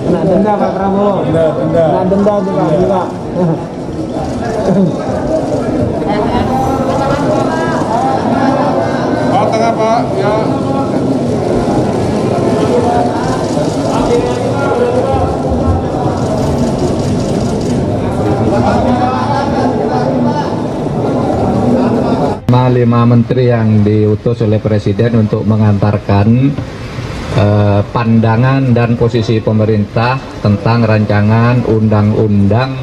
Kena denda Pak Prabowo. Kena denda juga gila. Pak tengah Pak, ya. Lima menteri yang diutus oleh Presiden untuk mengantarkan pandangan dan posisi pemerintah tentang rancangan undang-undang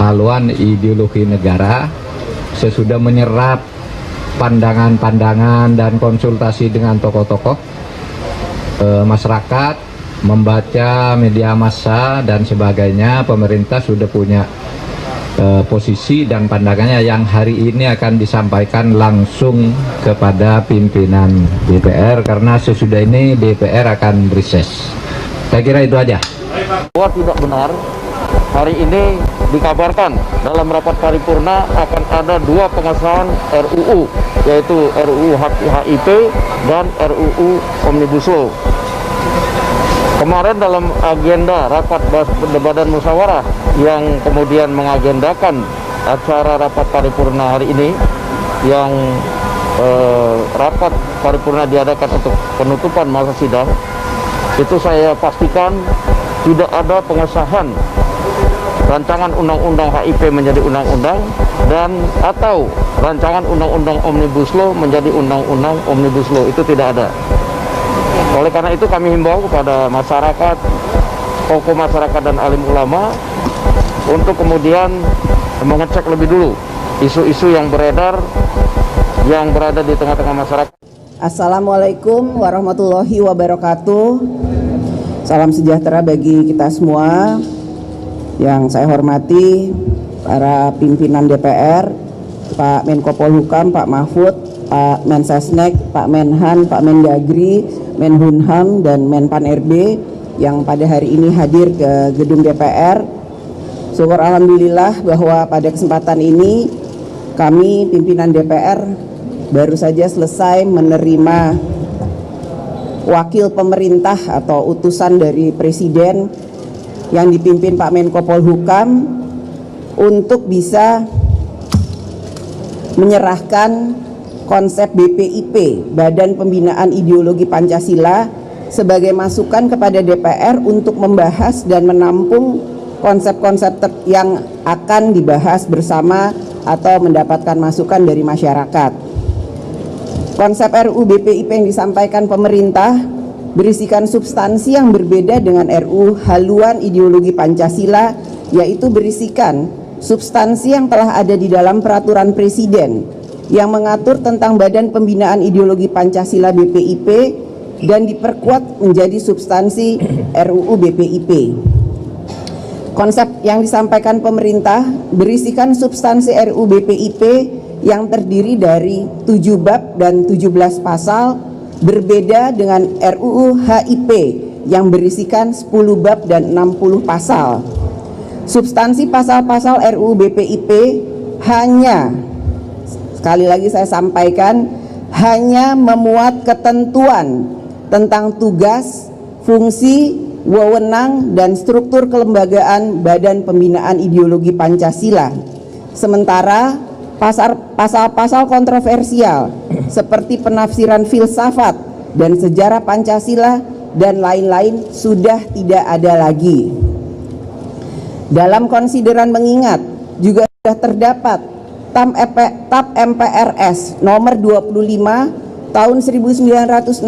haluan ideologi negara. Sesudah menyerap pandangan-pandangan dan konsultasi dengan tokoh-tokoh masyarakat, membaca media massa dan sebagainya, pemerintah sudah punya posisi dan pandangannya yang hari ini akan disampaikan langsung kepada pimpinan DPR, karena sesudah ini DPR akan reses. Saya kira itu aja. Bahwa tidak benar, hari ini dikabarkan dalam rapat paripurna akan ada dua pengesahan RUU, yaitu RUU HIP dan RUU Omnibus Law. Kemarin dalam agenda rapat Badan Musyawarah yang kemudian mengagendakan acara rapat paripurna hari ini, yang rapat paripurna diadakan untuk penutupan masa sidang, itu saya pastikan tidak ada pengesahan rancangan undang-undang HIP menjadi undang-undang dan atau rancangan undang-undang Omnibus Law menjadi undang-undang Omnibus Law, itu tidak ada. Oleh karena itu kami himbau kepada masyarakat, tokoh masyarakat dan alim ulama untuk kemudian mengecek lebih dulu isu-isu yang beredar, yang berada di tengah-tengah masyarakat. Assalamualaikum warahmatullahi wabarakatuh. Salam sejahtera bagi kita semua. Yang saya hormati para pimpinan DPR, Pak Menko Polhukam, Pak Mahfud, Pak Mensesnek, Pak Menhan, Pak Mendagri, Menhunham, dan Menpan RB yang pada hari ini hadir ke gedung DPR. Syukur alhamdulillah bahwa pada kesempatan ini kami pimpinan DPR baru saja selesai menerima wakil pemerintah atau utusan dari Presiden yang dipimpin Pak Menko Polhukam untuk bisa menyerahkan konsep BPIP, Badan Pembinaan Ideologi Pancasila, sebagai masukan kepada DPR untuk membahas dan menampung konsep-konsep yang akan dibahas bersama atau mendapatkan masukan dari masyarakat. Konsep RUU BPIP yang disampaikan pemerintah berisikan substansi yang berbeda dengan RUU Haluan Ideologi Pancasila, yaitu berisikan substansi yang telah ada di dalam peraturan Presiden yang mengatur tentang Badan Pembinaan Ideologi Pancasila BPIP dan diperkuat menjadi substansi RUU BPIP. Konsep yang disampaikan pemerintah berisikan substansi RUU BPIP yang terdiri dari 7 bab dan 17 pasal, berbeda dengan RUU HIP yang berisikan 10 bab dan 60 pasal. Substansi pasal-pasal RUU BPIP hanya, sekali lagi saya sampaikan, hanya memuat ketentuan tentang tugas, fungsi, wewenang, dan struktur kelembagaan Badan Pembinaan Ideologi Pancasila. Sementara pasal-pasal kontroversial seperti penafsiran filsafat dan sejarah Pancasila dan lain-lain sudah tidak ada lagi. Dalam konsideran mengingat juga sudah terdapat TAP MPRS nomor 25 tahun 1966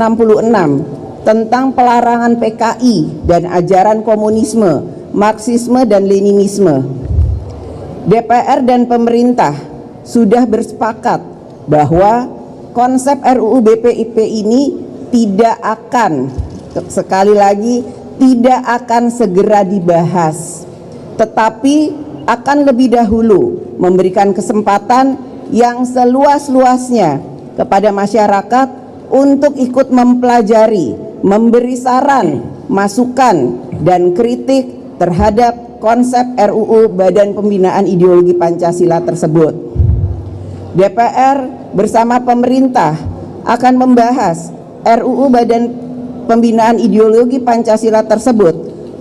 tentang pelarangan PKI dan ajaran komunisme, Marxisme dan Leninisme. DPR dan pemerintah sudah bersepakat bahwa konsep RUU BPIP ini tidak akan, sekali lagi, tidak akan segera dibahas, tetapi akan lebih dahulu memberikan kesempatan yang seluas-luasnya kepada masyarakat untuk ikut mempelajari, memberi saran, masukan, dan kritik terhadap konsep RUU Badan Pembinaan Ideologi Pancasila tersebut. DPR bersama pemerintah akan membahas RUU Badan Pembinaan Ideologi Pancasila tersebut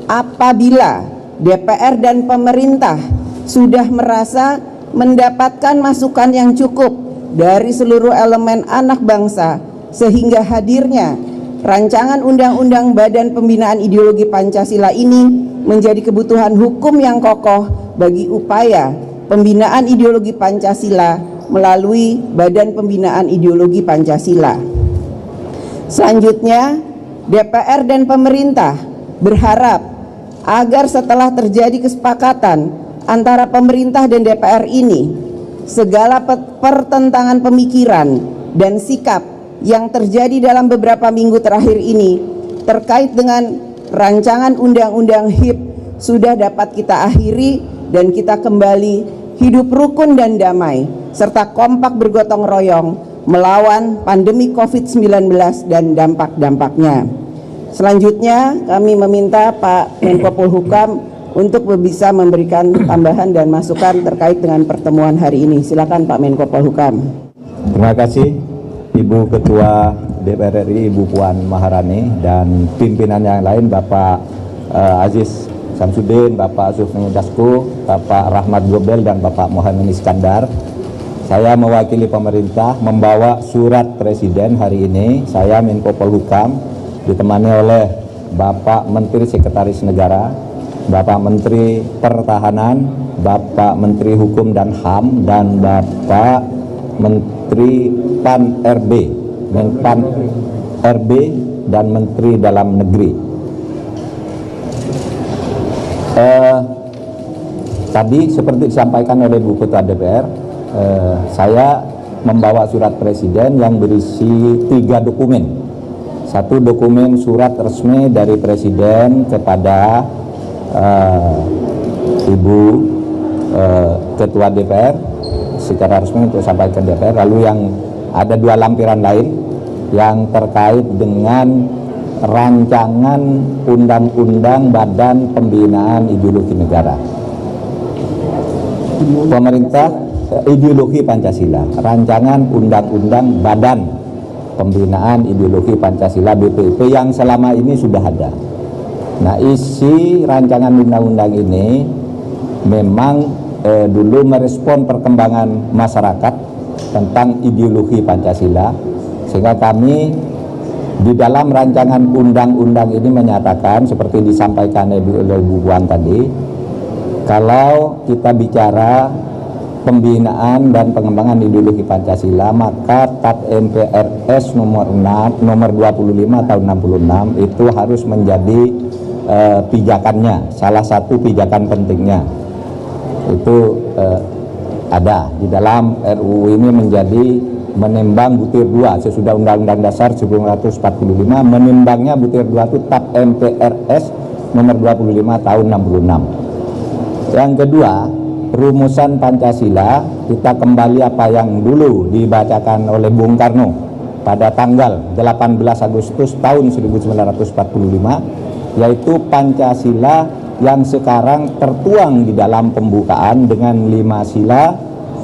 apabila DPR dan pemerintah sudah merasa mendapatkan masukan yang cukup dari seluruh elemen anak bangsa, sehingga hadirnya rancangan Undang-Undang Badan Pembinaan Ideologi Pancasila ini menjadi kebutuhan hukum yang kokoh bagi upaya pembinaan ideologi Pancasila melalui Badan Pembinaan Ideologi Pancasila. Selanjutnya, DPR dan pemerintah berharap agar setelah terjadi kesepakatan antara pemerintah dan DPR ini, segala pertentangan pemikiran dan sikap yang terjadi dalam beberapa minggu terakhir ini terkait dengan rancangan Undang-Undang HIP sudah dapat kita akhiri dan kita kembali hidup rukun dan damai serta kompak bergotong royong melawan pandemi COVID-19 dan dampak-dampaknya. Selanjutnya kami meminta Pak Menko Polhukam untuk bisa memberikan tambahan dan masukan terkait dengan pertemuan hari ini. Silakan Pak Menko Polhukam. Terima kasih Ibu Ketua DPR RI Ibu Puan Maharani dan pimpinan yang lain Bapak Aziz Samsudin, Bapak Zulkifli Dasko, Bapak Rahmat Gobel dan Bapak Muhammad Iskandar. Saya mewakili pemerintah membawa surat Presiden hari ini. Saya Menko Polhukam ditemani oleh Bapak Menteri Sekretaris Negara, Bapak Menteri Pertahanan, Bapak Menteri Hukum dan HAM, dan Bapak Menteri Pan-RB, Menpan RB, dan Menteri Dalam Negeri. Tadi seperti disampaikan oleh Bu Ketua DPR, saya membawa surat Presiden yang berisi 3 dokumen. Satu dokumen surat resmi dari Presiden kepada Ibu Ketua DPR secara resmi untuk sampaikan DPR. Lalu yang ada 2 lampiran lain yang terkait dengan rancangan Undang-Undang Badan Pembinaan Ideologi Negara. Pemerintah Ideologi Pancasila, rancangan Undang-Undang Badan Pembinaan Ideologi Pancasila BPIP yang selama ini sudah ada. Nah, isi rancangan undang-undang ini memang dulu merespon perkembangan masyarakat tentang ideologi Pancasila, sehingga kami di dalam rancangan undang-undang ini menyatakan seperti disampaikan oleh Bu Puan tadi, kalau kita bicara pembinaan dan pengembangan ideologi Pancasila, maka TAP MPRS nomor 25 tahun 66 itu harus menjadi pijakannya, salah satu pijakan pentingnya. Itu ada di dalam RUU ini menjadi menimbang butir 2 sesudah Undang-Undang Dasar 1945, menimbangnya butir 2 itu TAP MPRS nomor 25 tahun 66. Yang kedua, rumusan Pancasila, kita kembali apa yang dulu dibacakan oleh Bung Karno pada tanggal 18 Agustus tahun 1945, yaitu Pancasila yang sekarang tertuang di dalam pembukaan dengan 5 sila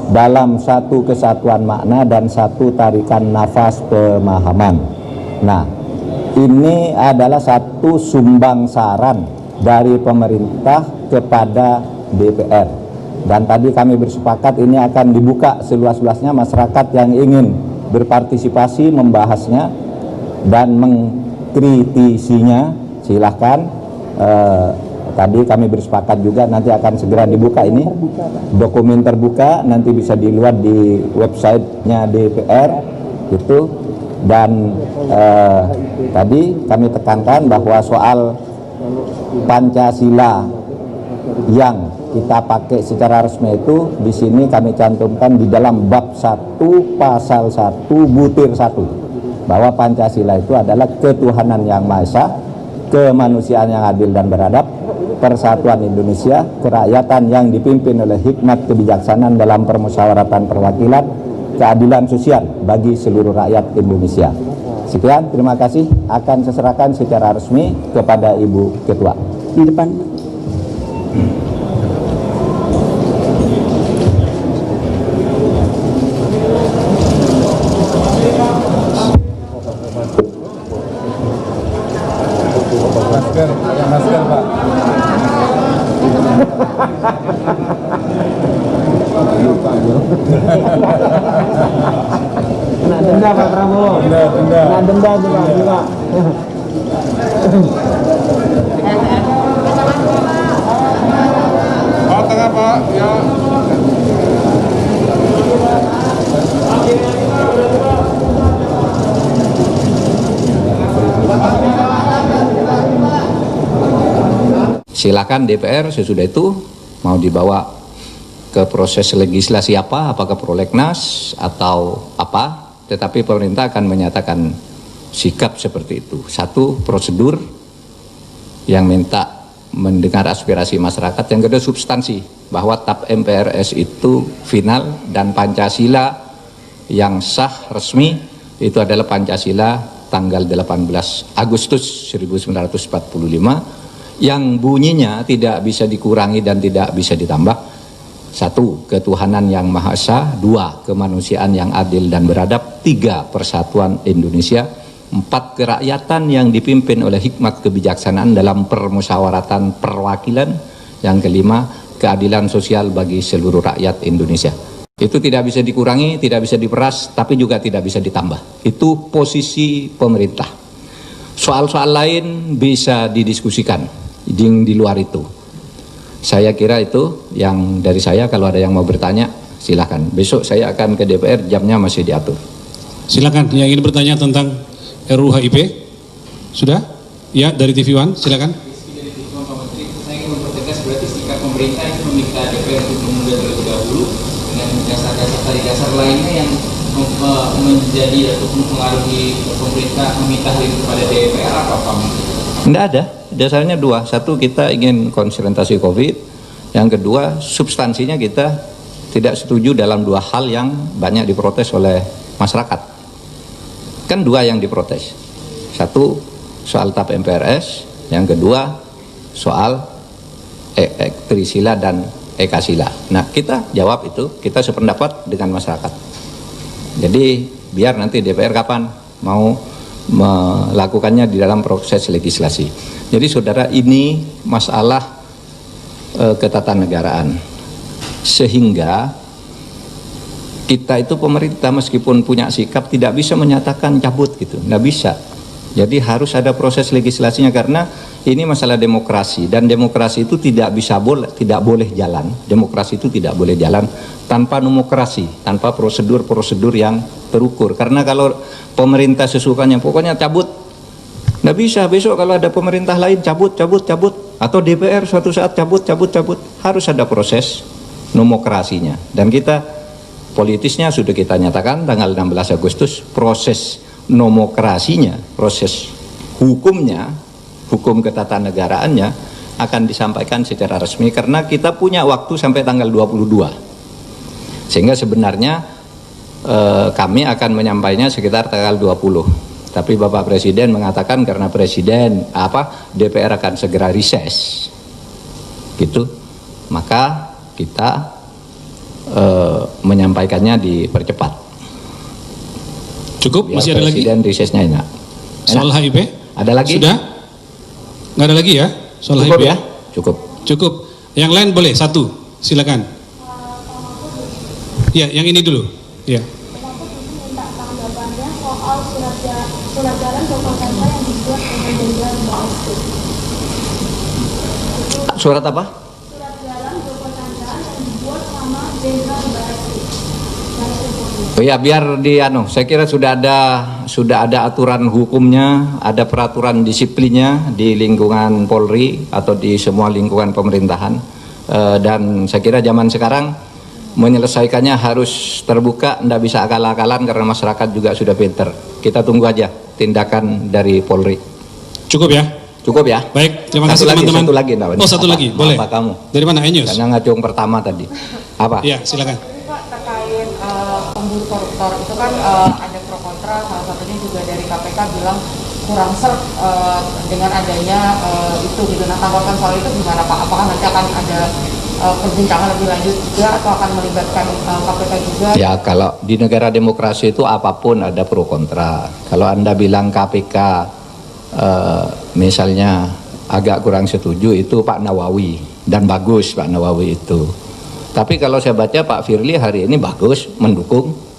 dalam satu kesatuan makna dan satu tarikan nafas pemahaman. Nah, ini adalah satu sumbangsaran dari pemerintah kepada DPR. Dan tadi kami bersepakat ini akan dibuka seluas-luasnya, masyarakat yang ingin berpartisipasi membahasnya dan mengkritisinya silahkan. Tadi kami bersepakat juga nanti akan segera dibuka ini dokumen terbuka, nanti bisa dilihat di websitenya DPR gitu. Dan tadi kami tekankan bahwa soal Pancasila yang kita pakai secara resmi itu di sini kami cantumkan di dalam bab 1 pasal 1 butir 1 bahwa Pancasila itu adalah ketuhanan yang Maha Esa, kemanusiaan yang adil dan beradab, persatuan Indonesia, kerakyatan yang dipimpin oleh hikmat kebijaksanaan dalam permusyawaratan perwakilan, keadilan sosial bagi seluruh rakyat Indonesia. Sekian, terima kasih. Akan saya serahkan secara resmi kepada Ibu Ketua. Di depan. Denda Pak Prabowo. Kena denda juga. Pak tengah Pak, ya. Silakan DPR sesudah itu mau dibawa ke proses legislasi apakah prolegnas atau apa, tetapi pemerintah akan menyatakan sikap seperti itu. Satu, prosedur yang minta mendengar aspirasi masyarakat. Yang kedua, substansi, bahwa TAP MPRS itu final dan Pancasila yang sah resmi itu adalah Pancasila tanggal 18 Agustus 1945 yang bunyinya tidak bisa dikurangi dan tidak bisa ditambah. Satu, ketuhanan yang Maha Esa. Dua, kemanusiaan yang adil dan beradab. Tiga, persatuan Indonesia. Empat, kerakyatan yang dipimpin oleh hikmat kebijaksanaan dalam permusyawaratan perwakilan. Yang kelima, keadilan sosial bagi seluruh rakyat Indonesia. Itu tidak bisa dikurangi, tidak bisa diperas, tapi juga tidak bisa ditambah. Itu posisi pemerintah. Soal-soal lain bisa didiskusikan di luar itu. Saya kira itu yang dari saya. Kalau ada yang mau bertanya silakan. Besok saya akan ke DPR, jamnya masih diatur. Silakan yang ingin bertanya tentang RUU HIP. Sudah? Ya, dari TV One silakan. Saya ingin mempertegas berarti sikap pemerintah itu meminta DPR untuk menunda terlebih dahulu dengan dasar-dasar tadi dasar lainnya yang menjadi atau mempengaruhi pemerintah meminta hal itu kepada DPR apa Pak? Tidak ada, dasarnya dua. Satu, kita ingin konsentrasi COVID. Yang kedua, substansinya kita tidak setuju dalam dua hal yang banyak diprotes oleh masyarakat. Kan dua yang diprotes. Satu, soal TAP MPRS. Yang kedua, soal Trisila dan Ekasila. Nah, kita jawab itu, kita sependapat dengan masyarakat. Jadi biar nanti DPR kapan mau melakukannya di dalam proses legislasi. Jadi saudara, ini masalah ketatanegaraan, sehingga kita itu pemerintah meskipun punya sikap tidak bisa menyatakan cabut gitu, nggak bisa. Jadi harus ada proses legislasinya karena ini masalah demokrasi, dan demokrasi itu tidak boleh jalan. Demokrasi itu tidak boleh jalan tanpa demokrasi, tanpa prosedur-prosedur yang terukur. Karena kalau pemerintah sesukanya pokoknya cabut, nggak bisa. Besok kalau ada pemerintah lain cabut, atau DPR suatu saat cabut, harus ada proses demokrasinya. Dan kita politisnya sudah kita nyatakan tanggal 16 Agustus, proses demokrasinya, proses hukumnya, hukum ketatanegaraannya akan disampaikan secara resmi karena kita punya waktu sampai tanggal 22. Sehingga sebenarnya kami akan menyampaikannya sekitar tanggal 20. Tapi Bapak Presiden mengatakan karena DPR akan segera reses, gitu, maka kita menyampaikannya dipercepat. Cukup? Biar masih ada lagi? Presiden resesnya enak. Soal HIP? Ada lagi? Sudah? Nggak ada lagi ya? Soal Cukup HIP? ya? Cukup. Cukup. Yang lain boleh satu, silakan. Ya, yang ini dulu. Ya. Minta tanggapannya soal surat jalan Jakarta yang dibuat dengan Jenderal Mbak. Surat apa? Surat jalan Jakarta yang dibuat sama Jenderal Mbak. Oh ya, biar saya kira sudah ada aturan hukumnya, ada peraturan disiplinnya di lingkungan Polri atau di semua lingkungan pemerintahan. Dan saya kira zaman sekarang menyelesaikannya harus terbuka, tidak bisa akal-akalan karena masyarakat juga sudah pinter. Kita tunggu aja tindakan dari Polri. Cukup ya? Cukup ya? Baik, terima kasih teman-teman. Satu lagi, oh, satu lagi, boleh. Apa kamu? Dari mana, Enyus? Karena ngacung pertama tadi. Apa? Iya, silakan. Pak, terkait pemburu koruptor itu kan ada pro kontra, salah satunya juga dari KPK bilang kurang serp dengan adanya itu gitu. Nah, tanggapan soal itu gimana Pak? Apakah nanti akan ada perbincangan lebih lanjut juga atau akan melibatkan KPK juga? Ya, kalau di negara demokrasi itu apapun ada pro kontra. Kalau Anda bilang KPK misalnya agak kurang setuju, itu Pak Nawawi, dan bagus Pak Nawawi itu. Tapi kalau saya baca Pak Firly hari ini bagus, mendukung.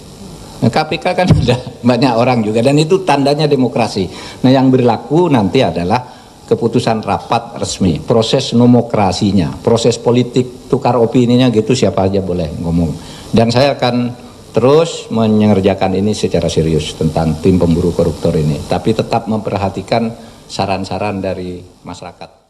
Nah, KPK kan ada banyak orang juga dan itu tandanya demokrasi. Nah, yang berlaku nanti adalah keputusan rapat resmi, proses nomokrasinya, proses politik tukar opininya gitu siapa aja boleh ngomong. Dan saya akan terus mengerjakan ini secara serius tentang tim pemburu koruptor ini, tapi tetap memperhatikan saran-saran dari masyarakat.